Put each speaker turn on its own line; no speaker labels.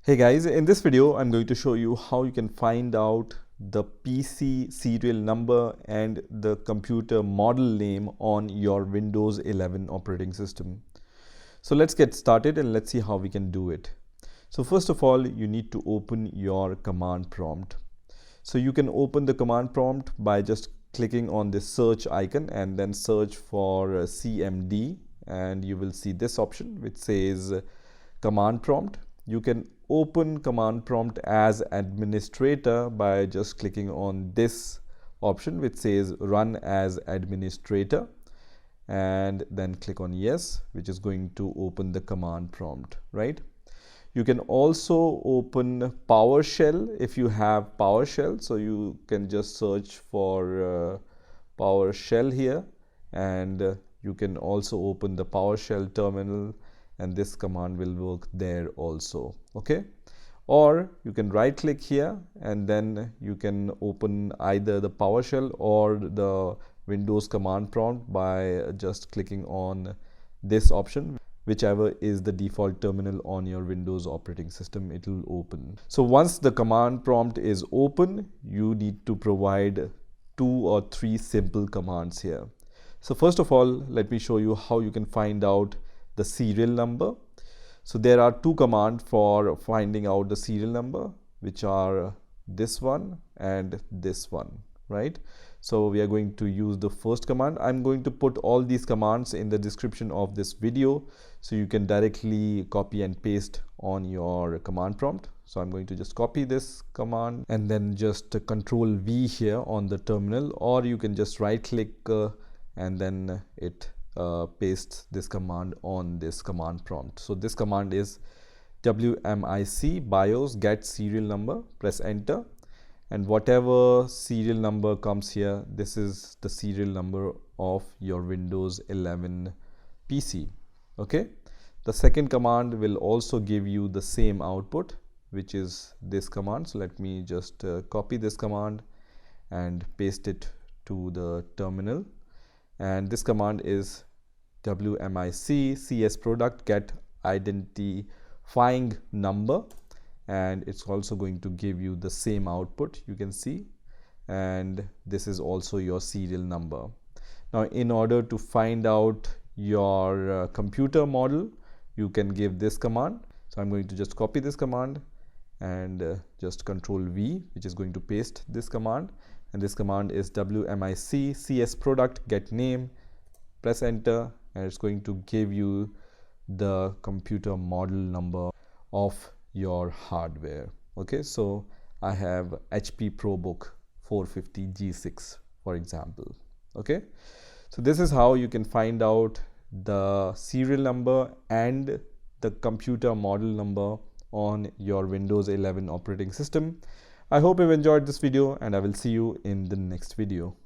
Hey guys, in this video I'm going to show you how you can find out the PC serial number and the computer model name on your Windows 11 operating system. So let's get started and let's see how we can do it. So first of all, you need to open your command prompt. So you can open the command prompt by just clicking on this search icon and then search for CMD, and you will see this option which says command prompt. You can open command prompt as administrator by just clicking on this option which says run as administrator, and then click on yes, which is going to open the command prompt, right? You can also open PowerShell if you have PowerShell. So you can just search for PowerShell here, and you can also open the PowerShell terminal, and this command will work there also, okay? Or you can right click here and then you can open either the PowerShell or the Windows command prompt by just clicking on this option. Whichever is the default terminal on your Windows operating system, it will open. So once the command prompt is open, you need to provide 2 or 3 simple commands here. So first of all, let me show you how you can find out the serial number. So there are 2 commands for finding out the serial number, which are this one and this one, right? So we are going to use the first command. I'm going to put all these commands in the description of this video, so you can directly copy and paste on your command prompt. So I'm going to just copy this command and then just Control V here on the terminal, or you can just right click and then it paste this command on this command prompt. So this command is wmic BIOS get serial number, press enter, and whatever serial number comes here, this is the serial number of your Windows 11 PC, okay? The second command will also give you the same output, which is this command. So let me just copy this command and paste it to the terminal, and this command is wmic csproduct get identifying number, and it's also going to give you the same output, you can see, and this is also your serial number. Now in order to find out your computer model, you can give this command. So I'm going to just copy this command and just Control V, which is going to paste this command, and this command is wmic csproduct get name, press enter, and it's going to give you the computer model number of your hardware, okay? So I have HP ProBook 450 G6 for example, okay? So this is how you can find out the serial number and the computer model number on your Windows 11 operating system. I hope you've enjoyed this video, and I will see you in the next video.